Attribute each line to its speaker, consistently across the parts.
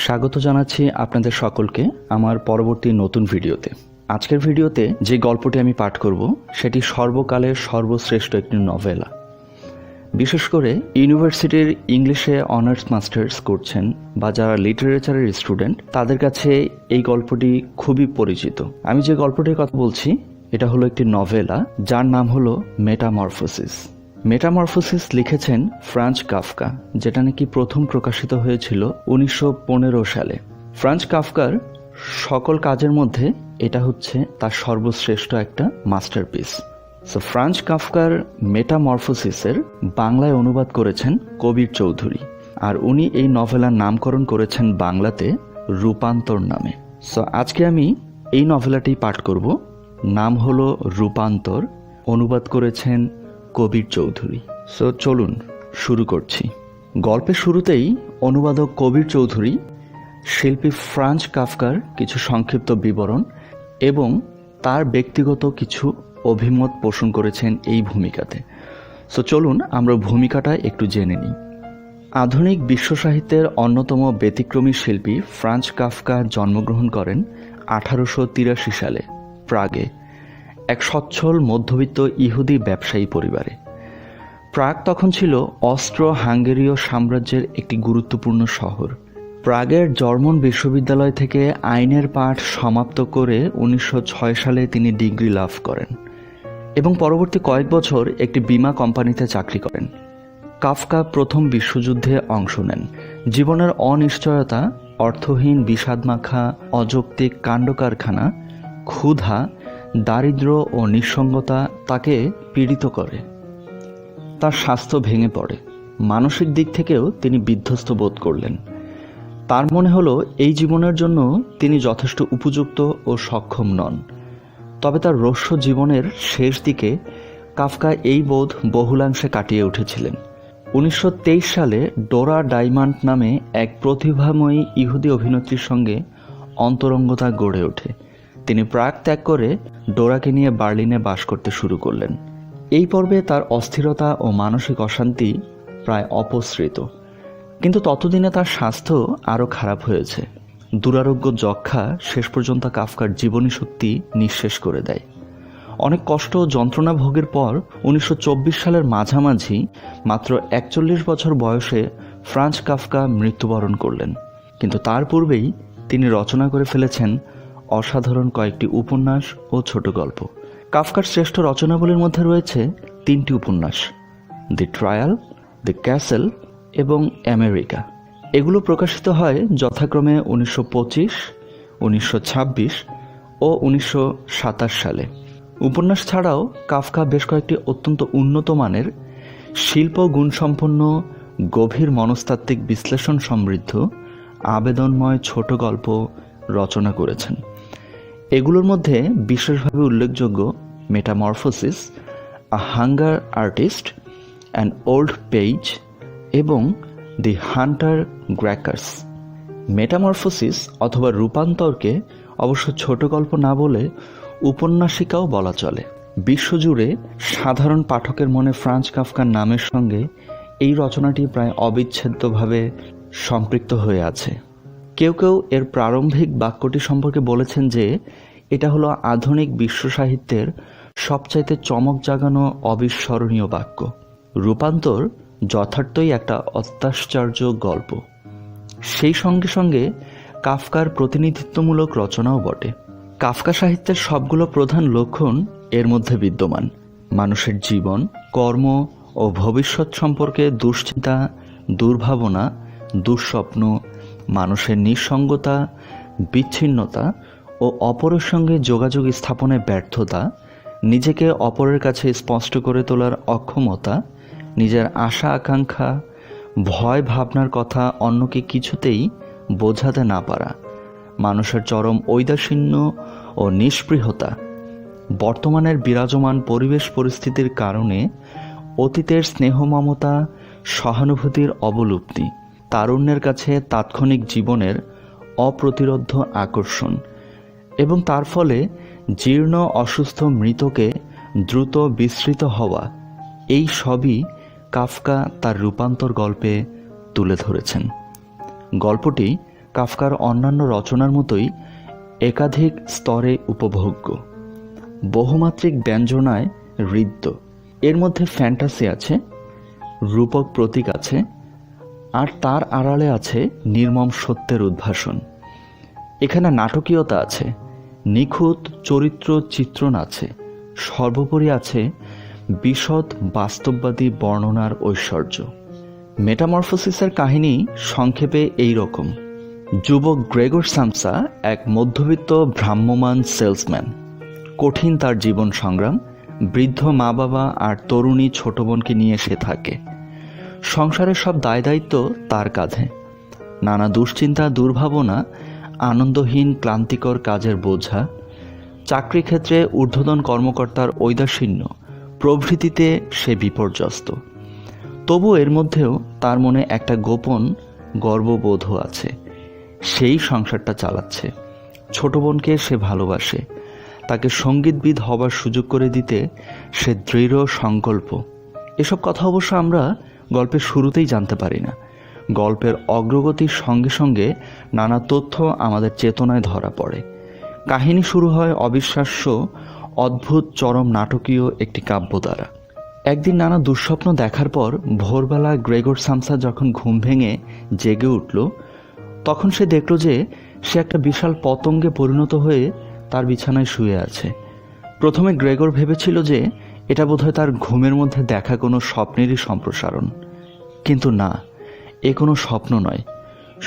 Speaker 1: স্বাগত জানাচ্ছি আপনাদের সকলকে আমার পরবর্তী নতুন ভিডিওতে। আজকের ভিডিওতে যে গল্পটি আমি পাঠ করব সেটি সর্বকালের সর্বশ্রেষ্ঠ একটি নভেলা। বিশেষ করে ইউনিভার্সিটির ইংলিশে অনার্স মাস্টার্স করছেন বা যারা লিটারেচারের স্টুডেন্ট তাদের কাছে এই গল্পটি খুবই পরিচিত। আমি যে গল্পটির কথা বলছি এটা হলো একটি নভেলা যার নাম হলো মেটামরফোসিস। মেটামরফোসিস লিখেছেন ফ্রাঞ্জ কাফকা, যেটা নাকি প্রথম প্রকাশিত হয়েছিল 1915 সালে। ফ্রাঞ্জ কাফকার সকল কাজের মধ্যে এটা হচ্ছে তার সর্বশ্রেষ্ঠ একটা মাস্টারপিস। সো ফ্রাঞ্জ কাফকার মেটামরফোসিসের বাংলায় অনুবাদ করেছেন কবির চৌধুরী, আর উনি এই নভেলার নামকরণ করেছেন বাংলাতে রূপান্তর নামে। সো আজকে আমি এই নভেলাটি পাঠ করব, নাম হলো রূপান্তর, অনুবাদ করেছেন কবির চৌধুরী। সো চলুন শুরু করছি। গল্পের শুরুতেই অনুবাদক কবির চৌধুরী শিল্পী ফ্রাঞ্জ কাফকার কিছু সংক্ষিপ্ত বিবরণ এবং তার ব্যক্তিগত কিছু অভিমত পোষণ করেছেন এই ভূমিকাতে। সো চলুন আমরা ভূমিকাটা একটু জেনে নিই। আধুনিক বিশ্ব সাহিত্যের অন্যতম ব্যতিক্রমী শিল্পী ফ্রাঞ্জ কাফকা জন্মগ্রহণ করেন 1883 সালে প্রাগে এক সচ্ছল মধ্যবিত্ত ইহুদি ব্যবসায়ী পরিবারে। প্রাগ তখন ছিল অস্ট্রো হাঙ্গেরীয় সাম্রাজ্যের একটি গুরুত্বপূর্ণ শহর। প্রাগের জার্মান বিশ্ববিদ্যালয় থেকে আইনের পাঠ সমাপ্ত করে 1906 সালে তিনি ডিগ্রি লাভ করেন এবং পরবর্তী কয়েক বছর একটি বীমা কোম্পানিতে চাকরি করেন। কাফকা প্রথম বিশ্বযুদ্ধে অংশ নেন। জীবনের অনিশ্চয়তা, অর্থহীন বিষাদমাখা অযৌক্তিক কাণ্ডকারখানা, ক্ষুধা, দারিদ্র্য ও নিঃসঙ্গতা তাকে পীড়িত করে। তার স্বাস্থ্য ভেঙে পড়ে। মানসিক দিক থেকেও তিনি বিধ্বস্ত বোধ করলেন। তার মনে হলো এই জীবনের জন্য তিনি যথেষ্ট উপযুক্ত ও সক্ষম নন। তবে তার রস্য জীবনের শেষ দিকে কাফকা এই বোধ বহুলাংশে কাটিয়ে উঠেছিলেন। 1923 সালে ডোরা ডায়মন্ড নামে এক প্রতিভাময়ী ইহুদি অভিনেত্রীর সঙ্গে অন্তরঙ্গতা গড়ে ওঠে। তিনি প্রাগ ত্যাগ করে ডোরাকে নিয়ে বার্লিনে বাস করতে শুরু করলেন। এই পর্বে তার অস্থিরতা ও মানসিক অশান্তি প্রায় অপসৃত, কিন্তু ততদিনে তার স্বাস্থ্য আরও খারাপ হয়েছে। দুরারোগ্য যক্ষা শেষ পর্যন্ত কাফকার জীবনী শক্তি নিঃশেষ করে দেয়। অনেক কষ্ট ও যন্ত্রণা ভোগের পর 1924 সালের মাঝামাঝি মাত্র 41 বছর বয়সে ফ্রাঞ্জ কাফকা মৃত্যুবরণ করলেন। কিন্তু তার পূর্বেই তিনি রচনা করে ফেলেছেন অসাধারণ কয়েকটি উপন্যাস ও ছোট গল্প। কাফকার শ্রেষ্ঠ রচনাবলীর মধ্যে রয়েছে 3টি উপন্যাস, দি ট্রায়াল, দি ক্যাসেল এবং আমেরিকা। এগুলো প্রকাশিত হয় যথাক্রমে 1925, 1926 ও 1927 সালে। উপন্যাস ছাড়াও কাফকা বেশ কয়েকটি অত্যন্ত উন্নত মানের শিল্প গুণসম্পন্ন, গভীর মনস্তাত্ত্বিক বিশ্লেষণ সমৃদ্ধ, আবেদনময় ছোট গল্প রচনা করেছেন। এগুলোর মধ্যে বিশেষভাবে উল্লেখযোগ্য metamorphosis, a hunger artist, an old page এবং দি হান্টার গ্র্যাকার্স। মেটামরফোসিস অথবা রূপান্তরকে অবশ্য ছোট গল্প না বলে উপন্যাসিকাও বলা চলে। বিশ্বজুড়ে সাধারণ পাঠকের মনে ফ্রাঞ্জ কাফকার নামের সঙ্গে এই রচনাটি প্রায় অবিচ্ছেদ্যভাবে সম্পৃক্ত হয়ে আছে। কেউ কেউ এর প্রারম্ভিক বাক্যটি সম্পর্কে বলেছেন যে এটা হলো আধুনিক বিশ্ব সাহিত্যের সবচাইতে চমক জাগানো অবিস্মরণীয় বাক্য। রূপান্তর যথার্থই একটা অত্যাশ্চর্য গল্প, সেই সঙ্গে সঙ্গে কাফকার প্রতিনিধিত্বমূলক রচনাও বটে। কাফকা সাহিত্যের সবগুলো প্রধান লক্ষণ এর মধ্যে বিদ্যমান। মানুষের জীবন, কর্ম ও ভবিষ্যৎ সম্পর্কে দুশ্চিন্তা, দুর্ভাবনা, দুঃস্বপ্ন, মানুষের নিঃসঙ্গতা, বিচ্ছিন্নতা ও অপরের সঙ্গে যোগাযোগ স্থাপনে ব্যর্থতা, নিজেকে অপরের কাছে স্পষ্ট করে তোলার অক্ষমতা, নিজের আশা আকাঙ্ক্ষা, ভয় ভাবনার কথা অন্যকে কিছুতেই বোঝাতে না পারা, মানুষের চরম ঔদাসীন্য ও নিস্পৃহতা, বর্তমানের বিরাজমান পরিবেশ পরিস্থিতির কারণে অতীতের স্নেহ মমতা, সহানুভূতির অবলুপ্তি, তারুণ্যের কাছে তাৎক্ষণিক জীবনের অপ্রতিরোধ্য আকর্ষণ এবং তার ফলে জীর্ণ অসুস্থ মৃতকে দ্রুত বিস্মৃত হওয়া, এই সবই কাফকা তার রূপান্তর গল্পে তুলে ধরেছেন। গল্পটি কাফকার অন্যান্য রচনার মতোই একাধিক স্তরে উপভোগ্য, বহুমাত্রিক ব্যঞ্জনায় হৃদ্য। এর মধ্যে ফ্যান্টাসি আছে, রূপক প্রতীক আছে, আর তার আড়ালে আছে নির্মম সত্যের উদ্ভাসন। এখানে নাটকীয়তা আছে, নিখুঁত চরিত্র চিত্রণ আছে, সর্বোপরি আছে বিশদ বাস্তববাদী বর্ণনার ঐশ্বর্য। মেটামরফোসিসের কাহিনী সংক্ষেপে এই রকম। যুবক গ্রেগর সামসা এক মধ্যবিত্ত ভ্রাম্যমান সেলসম্যান। কঠিন তার জীবন সংগ্রাম, বৃদ্ধ মা বাবা আর তরুণী ছোট বোনকে নিয়ে সে থাকে। সংসারের সব দায় দায়িত্ব তার কাঁধে। নানা দুশ্চিন্তা, দুর্ভাবনা, আনন্দহীন ক্লান্তিকর কাজের বোঝা, চাকরি ক্ষেত্রে ঊর্ধ্বতন কর্মকর্তার ঔদাসীন্য প্রভৃতিতে সে বিপর্যস্ত। তবু এর মধ্যেও তার মনে একটা গোপন গর্ববোধও আছে। সেই সংসারটা চালাচ্ছে। ছোট বোনকে সে ভালোবাসে, তাকে সঙ্গীতবিদ হবার সুযোগ করে দিতে সে দৃঢ় সংকল্প। এসব কথা অবশ্য আমরা গল্পের শুরুতেই জানতে পারি না। গল্পের অগ্রগতির সঙ্গে সঙ্গে নানা তথ্য আমাদের চেতনায় ধরা পড়ে। কাহিনী শুরু হয় অবিশ্বাস্য, অদ্ভুত, চরম নাটকীয় একটি কাব্য দ্বারা। একদিন নানা দুঃস্বপ্ন দেখার পর ভোরবেলা গ্রেগর সামসা যখন ঘুম ভেঙে জেগে উঠল, তখন সে দেখল যে সে একটা বিশাল পতঙ্গে পরিণত হয়ে তার বিছানায় শুয়ে আছে। প্রথমে গ্রেগর ভেবেছিল যে এটা বোধহয় তার ঘুমের মধ্যে দেখা কোনো স্বপ্নেরই সম্প্রসারণ, কিন্তু না, এ কোনো স্বপ্ন নয়।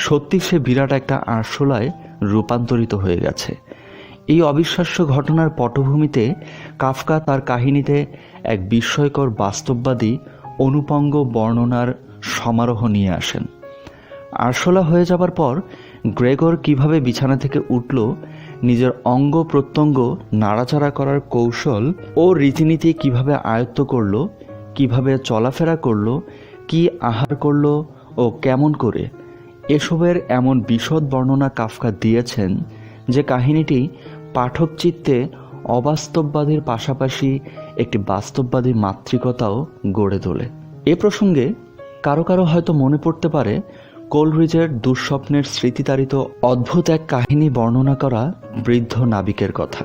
Speaker 1: সত্যি সে বিরাট একটা আরশোলায় রূপান্তরিত হয়ে গেছে। এই অবিশ্বাস্য ঘটনার পটভূমিতে কাফকা তার কাহিনীতে এক বিস্ময়কর বাস্তববাদী অনুপঙ্গ বর্ণনার সমারোহ নিয়ে আসেন। আরশোলা হয়ে যাবার পর গ্রেগর কিভাবে বিছানা থেকে উঠল, নিজের অঙ্গ প্রত্যঙ্গ নাড়াচাড়া করার কৌশল ও রীতিনীতি কিভাবে আয়ত্ত করল, কিভাবে চলাফেরা করল, কি আহার করল ও কেমন করে, এসবের এমন বিশদ বর্ণনা কাফকা দিয়েছেন যে কাহিনীটি পাঠক চিত্তে অবাস্তববাদীর পাশাপাশি একটি বাস্তববাদী মাত্রিকতাও গড়ে তোলে। এ প্রসঙ্গে কারো কারো হয়তো মনে পড়তে পারে কোলরিজের দুঃস্বপ্নের স্মৃতিতাড়িত অদ্ভুত এক কাহিনী বর্ণনা করা বৃদ্ধ নাবিকের কথা।